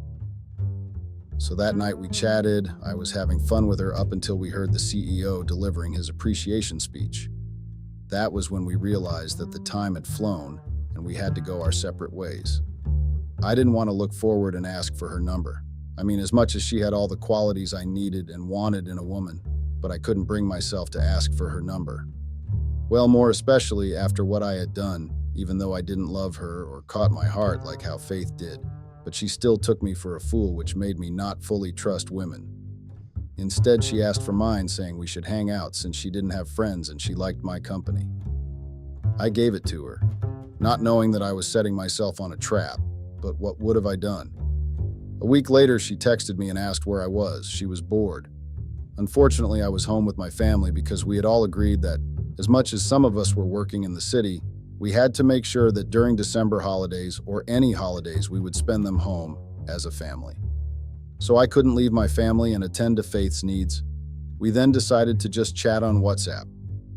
So that night we chatted. I was having fun with her up until we heard the CEO delivering his appreciation speech. That was when we realized that the time had flown and we had to go our separate ways. I didn't want to look forward and ask for her number. I mean, as much as she had all the qualities I needed and wanted in a woman, but I couldn't bring myself to ask for her number. Well, more especially after what I had done, even though I didn't love her or caught my heart like how Faith did. But she still took me for a fool, which made me not fully trust women. Instead, she asked for mine, saying we should hang out since she didn't have friends and she liked my company. I gave it to her, not knowing that I was setting myself on a trap, but what would have I done? A week later, she texted me and asked where I was. She was bored. Unfortunately, I was home with my family because we had all agreed that, as much as some of us were working in the city, we had to make sure that during December holidays or any holidays, we would spend them home as a family. So I couldn't leave my family and attend to Faith's needs. We then decided to just chat on WhatsApp.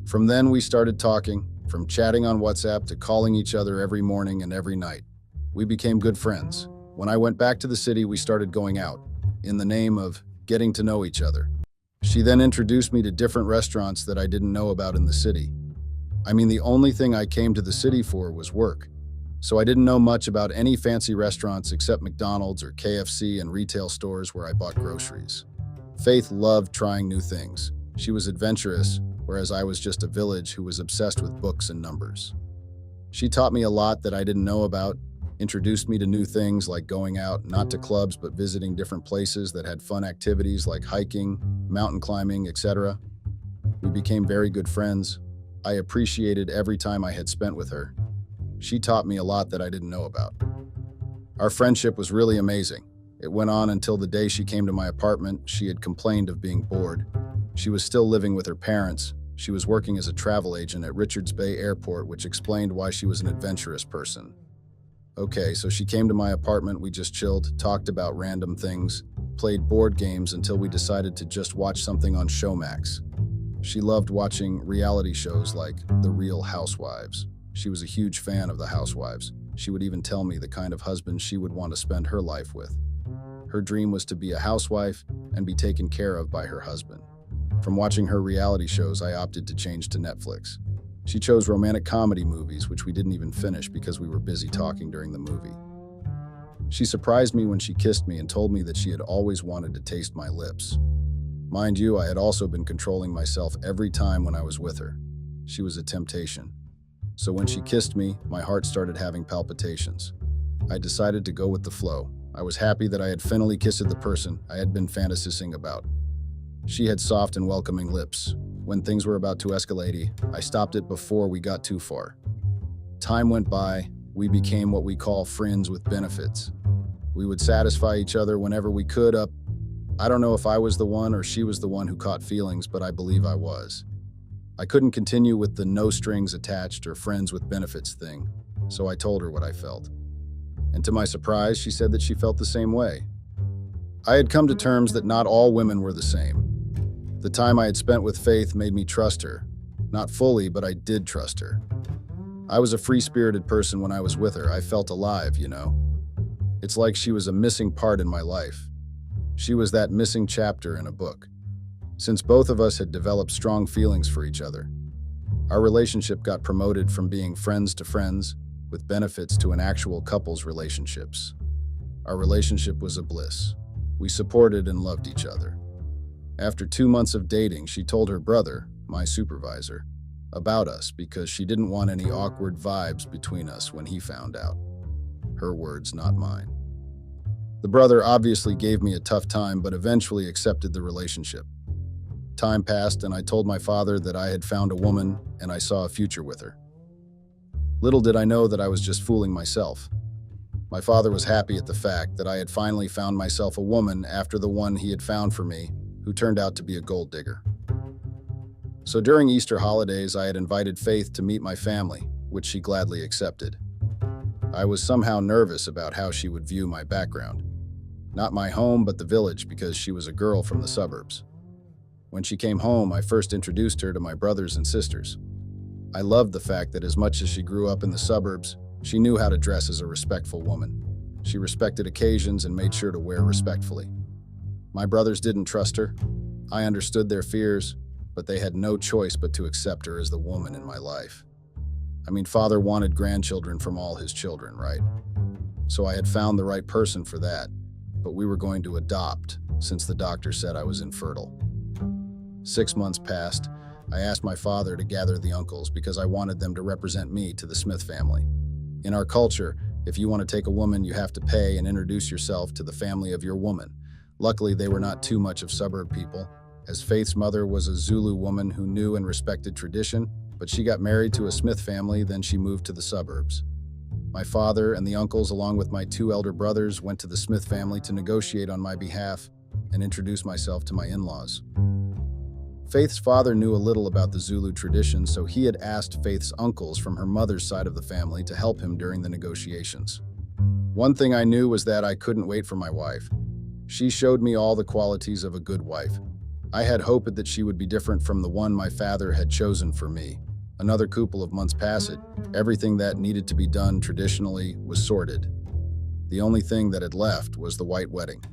From then, we started talking, from chatting on WhatsApp to calling each other every morning and every night. We became good friends. When I went back to the city, we started going out, in the name of getting to know each other. She then introduced me to different restaurants that I didn't know about in the city. I mean, the only thing I came to the city for was work. So I didn't know much about any fancy restaurants except McDonald's or KFC and retail stores where I bought groceries. Faith loved trying new things. She was adventurous, whereas I was just a village who was obsessed with books and numbers. She taught me a lot that I didn't know about, introduced me to new things like going out, not to clubs, but visiting different places that had fun activities like hiking, mountain climbing, etc. We became very good friends. I appreciated every time I had spent with her. She taught me a lot that I didn't know about. Our friendship was really amazing. It went on until the day she came to my apartment. She had complained of being bored. She was still living with her parents. She was working as a travel agent at Richards Bay Airport, which explained why she was an adventurous person. Okay, so she came to my apartment, we just chilled, talked about random things, played board games until we decided to just watch something on Showmax. She loved watching reality shows like The Real Housewives. She was a huge fan of the Housewives. She would even tell me the kind of husband she would want to spend her life with. Her dream was to be a housewife and be taken care of by her husband. From watching her reality shows, I opted to change to Netflix. She chose romantic comedy movies, which we didn't even finish because we were busy talking during the movie. She surprised me when she kissed me and told me that she had always wanted to taste my lips. Mind you, I had also been controlling myself every time when I was with her. She was a temptation. So when she kissed me, my heart started having palpitations. I decided to go with the flow. I was happy that I had finally kissed the person I had been fantasizing about. She had soft and welcoming lips. When things were about to escalate, I stopped it before we got too far. Time went by. We became what we call friends with benefits. We would satisfy each other whenever we could. I don't know if I was the one or she was the one who caught feelings, but I believe I was. I couldn't continue with the no strings attached or friends with benefits thing, so I told her what I felt. And to my surprise, she said that she felt the same way. I had come to terms that not all women were the same. The time I had spent with Faith made me trust her. Not fully, but I did trust her. I was a free-spirited person when I was with her. I felt alive, you know. It's like she was a missing part in my life. She was that missing chapter in a book. Since both of us had developed strong feelings for each other, our relationship got promoted from being friends to friends, with benefits, to an actual couple's relationships. Our relationship was a bliss. We supported and loved each other. After 2 months of dating, she told her brother, my supervisor, about us because she didn't want any awkward vibes between us when he found out. Her words, not mine. The brother obviously gave me a tough time, but eventually accepted the relationship. Time passed, and I told my father that I had found a woman and I saw a future with her. Little did I know that I was just fooling myself. My father was happy at the fact that I had finally found myself a woman after the one he had found for me, who turned out to be a gold digger. So during Easter holidays, I had invited Faith to meet my family, which she gladly accepted. I was somehow nervous about how she would view my background. Not my home, but the village, because she was a girl from the suburbs. When she came home, I first introduced her to my brothers and sisters. I loved the fact that as much as she grew up in the suburbs, she knew how to dress as a respectful woman. She respected occasions and made sure to wear respectfully. My brothers didn't trust her. I understood their fears, but they had no choice but to accept her as the woman in my life. I mean, father wanted grandchildren from all his children, right? So I had found the right person for that, but we were going to adopt since the doctor said I was infertile. 6 months passed. I asked my father to gather the uncles because I wanted them to represent me to the Smith family. In our culture, if you want to take a woman, you have to pay and introduce yourself to the family of your woman. Luckily, they were not too much of suburb people, as Faith's mother was a Zulu woman who knew and respected tradition, but she got married to a Smith family, then she moved to the suburbs. My father and the uncles, along with my 2 elder brothers, went to the Smith family to negotiate on my behalf and introduce myself to my in-laws. Faith's father knew a little about the Zulu tradition, so he had asked Faith's uncles from her mother's side of the family to help him during the negotiations. One thing I knew was that I couldn't wait for my wife. She showed me all the qualities of a good wife. I had hoped that she would be different from the one my father had chosen for me. Another couple of months passed. Everything that needed to be done traditionally was sorted. The only thing that had left was the white wedding.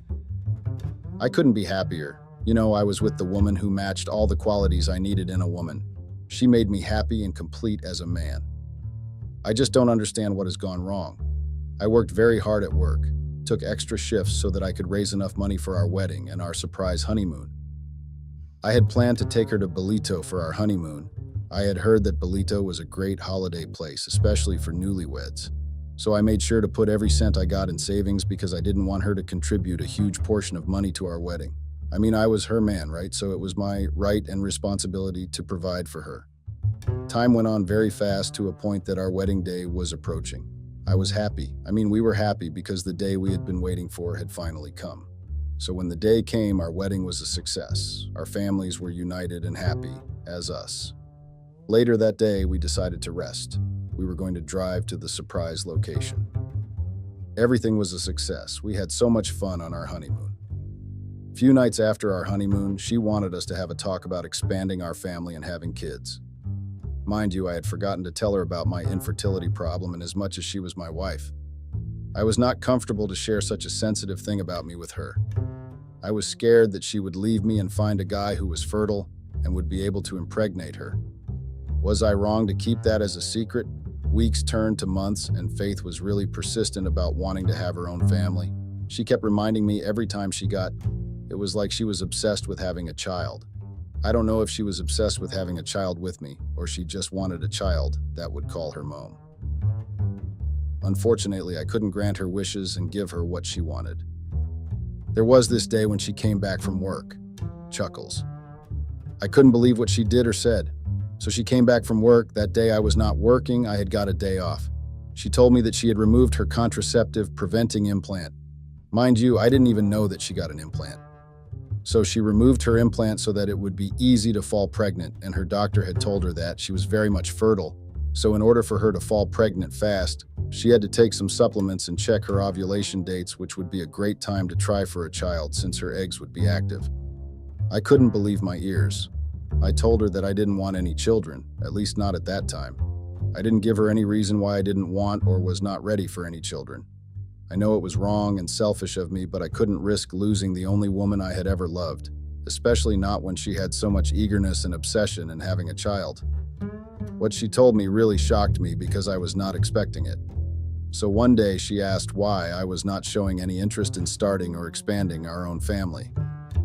I couldn't be happier. You know, I was with the woman who matched all the qualities I needed in a woman. She made me happy and complete as a man. I just don't understand what has gone wrong. I worked very hard at work, took extra shifts so that I could raise enough money for our wedding and our surprise honeymoon. I had planned to take her to Belito for our honeymoon. I had heard that Belito was a great holiday place, especially for newlyweds. So I made sure to put every cent I got in savings because I didn't want her to contribute a huge portion of money to our wedding. I mean, I was her man, right? So it was my right and responsibility to provide for her. Time went on very fast to a point that our wedding day was approaching. I was happy. We were happy because the day we had been waiting for had finally come. So when the day came, our wedding was a success. Our families were united and happy, as us. Later that day, we decided to rest. We were going to drive to the surprise location. Everything was a success. We had so much fun on our honeymoon. A few nights after our honeymoon, she wanted us to have a talk about expanding our family and having kids. Mind you, I had forgotten to tell her about my infertility problem, and as much as she was my wife, I was not comfortable to share such a sensitive thing about me with her. I was scared that she would leave me and find a guy who was fertile and would be able to impregnate her. Was I wrong to keep that as a secret? Weeks turned to months, and Faith was really persistent about wanting to have her own family. She kept reminding me every time it was like she was obsessed with having a child. I don't know if she was obsessed with having a child with me, or she just wanted a child that would call her mom. Unfortunately, I couldn't grant her wishes and give her what she wanted. There was this day when she came back from work. Chuckles. I couldn't believe what she did or said. So she came back from work. That day I was not working, I had got a day off. She told me that she had removed her contraceptive preventing implant. Mind you, I didn't even know that she got an implant. So she removed her implant so that it would be easy to fall pregnant, and her doctor had told her that she was very much fertile. So in order for her to fall pregnant fast, she had to take some supplements and check her ovulation dates, which would be a great time to try for a child since her eggs would be active. I couldn't believe my ears. I told her that I didn't want any children, at least not at that time. I didn't give her any reason why I didn't want or was not ready for any children. I know it was wrong and selfish of me, but I couldn't risk losing the only woman I had ever loved, especially not when she had so much eagerness and obsession in having a child. What she told me really shocked me because I was not expecting it. So one day she asked why I was not showing any interest in starting or expanding our own family.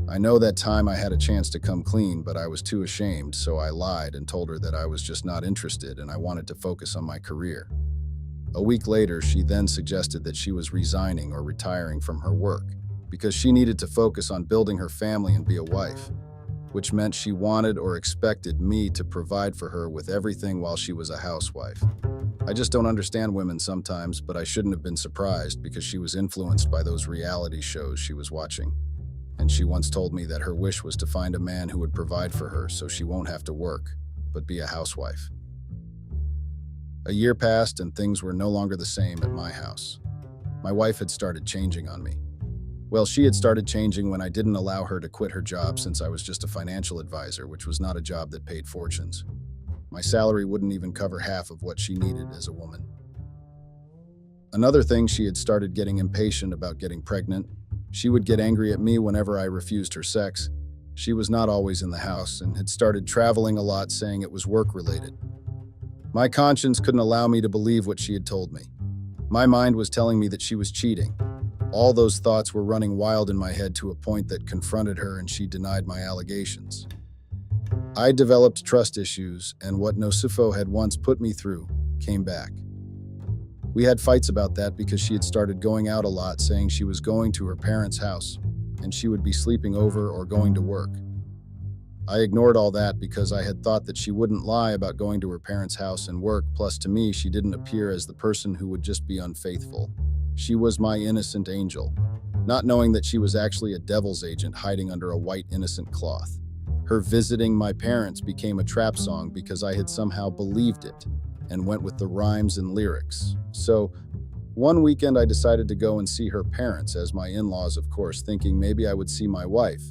I know that time I had a chance to come clean, but I was too ashamed, so I lied and told her that I was just not interested and I wanted to focus on my career. A week later, she then suggested that she was resigning or retiring from her work because she needed to focus on building her family and be a wife, which meant she wanted or expected me to provide for her with everything while she was a housewife. I just don't understand women sometimes, but I shouldn't have been surprised because she was influenced by those reality shows she was watching. And she once told me that her wish was to find a man who would provide for her so she won't have to work, but be a housewife. A year passed and things were no longer the same at my house. My wife had started changing on me. Well, she had started changing when I didn't allow her to quit her job since I was just a financial advisor, which was not a job that paid fortunes. My salary wouldn't even cover half of what she needed as a woman. Another thing, she had started getting impatient about getting pregnant. She would get angry at me whenever I refused her sex. She was not always in the house and had started traveling a lot, saying it was work-related. My conscience couldn't allow me to believe what she had told me. My mind was telling me that she was cheating. All those thoughts were running wild in my head to a point that confronted her and she denied my allegations. I developed trust issues, and what Nosifo had once put me through came back. We had fights about that because she had started going out a lot, saying she was going to her parents' house and she would be sleeping over or going to work. I ignored all that because I had thought that she wouldn't lie about going to her parents' house and work, plus to me she didn't appear as the person who would just be unfaithful. She was my innocent angel, not knowing that she was actually a devil's agent hiding under a white innocent cloth. Her visiting my parents became a trap song because I had somehow believed it and went with the rhymes and lyrics. So, one weekend I decided to go and see her parents, as my in-laws, of course, thinking maybe I would see my wife.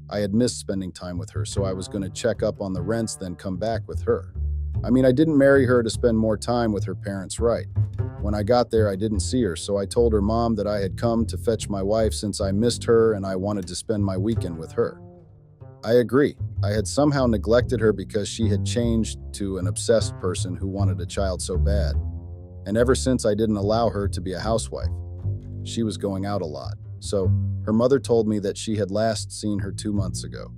I had missed spending time with her, so I was going to check up on the rents, then come back with her. I mean, I didn't marry her to spend more time with her parents, right? When I got there, I didn't see her, so I told her mom that I had come to fetch my wife since I missed her and I wanted to spend my weekend with her. I agree. I had somehow neglected her because she had changed to an obsessed person who wanted a child so bad. And ever since, I didn't allow her to be a housewife. She was going out a lot. So, her mother told me that she had last seen her 2 months ago.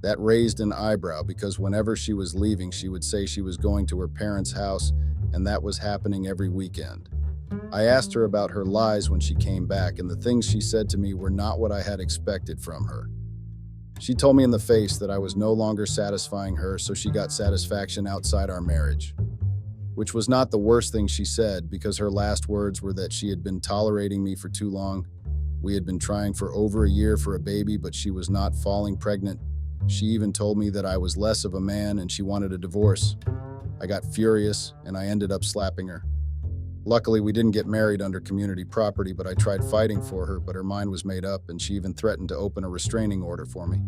That raised an eyebrow because whenever she was leaving, she would say she was going to her parents' house, and that was happening every weekend. I asked her about her lies when she came back, and the things she said to me were not what I had expected from her. She told me in the face that I was no longer satisfying her, so she got satisfaction outside our marriage. Which was not the worst thing she said, because her last words were that she had been tolerating me for too long. We had been trying for over a year for a baby, but she was not falling pregnant. She even told me that I was less of a man and she wanted a divorce. I got furious and I ended up slapping her. Luckily, we didn't get married under community property, but I tried fighting for her, but her mind was made up and she even threatened to open a restraining order for me.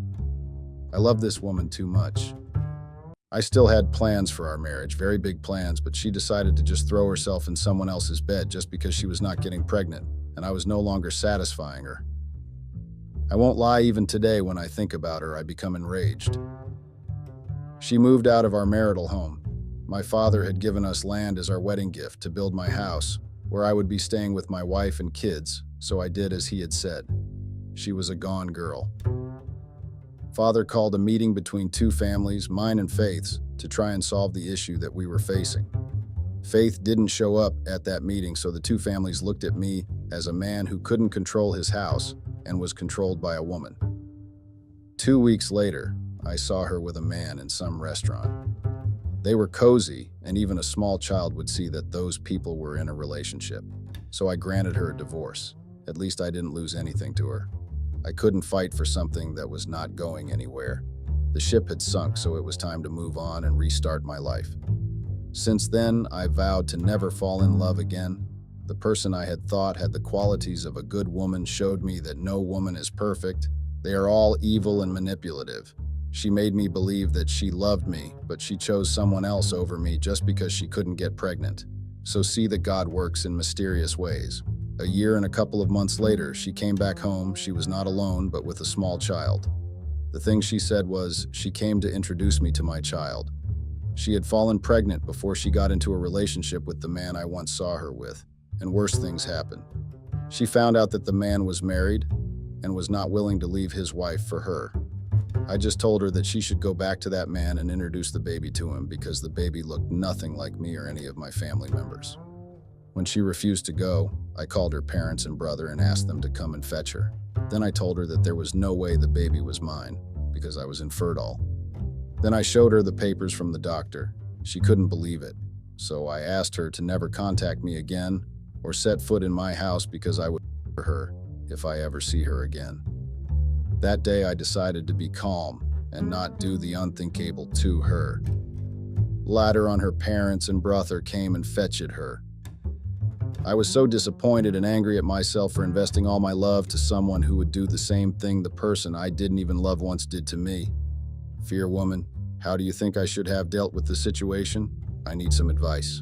I love this woman too much. I still had plans for our marriage, very big plans, but she decided to just throw herself in someone else's bed just because she was not getting pregnant, and I was no longer satisfying her. I won't lie, even today when I think about her, I become enraged. She moved out of our marital home. My father had given us land as our wedding gift to build my house, where I would be staying with my wife and kids, so I did as he had said. She was a gone girl. Father called a meeting between two families, mine and Faith's, to try and solve the issue that we were facing. Faith didn't show up at that meeting, so the two families looked at me as a man who couldn't control his house and was controlled by a woman. 2 weeks later, I saw her with a man in some restaurant. They were cozy, and even a small child would see that those people were in a relationship. So I granted her a divorce. At least I didn't lose anything to her. I couldn't fight for something that was not going anywhere. The ship had sunk, so it was time to move on and restart my life. Since then, I vowed to never fall in love again. The person I had thought had the qualities of a good woman showed me that no woman is perfect. They are all evil and manipulative. She made me believe that she loved me, but she chose someone else over me just because she couldn't get pregnant. So see that God works in mysterious ways. A year and a couple of months later, she came back home. She was not alone, but with a small child. The thing she said was, she came to introduce me to my child. She had fallen pregnant before she got into a relationship with the man I once saw her with, and worse things happened. She found out that the man was married and was not willing to leave his wife for her. I just told her that she should go back to that man and introduce the baby to him because the baby looked nothing like me or any of my family members. When she refused to go, I called her parents and brother and asked them to come and fetch her. Then I told her that there was no way the baby was mine because I was infertile. Then I showed her the papers from the doctor. She couldn't believe it, so I asked her to never contact me again or set foot in my house because I would murder her if I ever see her again. That day I decided to be calm and not do the unthinkable to her. Later on, her parents and brother came and fetched her. I was so disappointed and angry at myself for investing all my love to someone who would do the same thing the person I didn't even love once did to me. Fear woman, how do you think I should have dealt with the situation? I need some advice.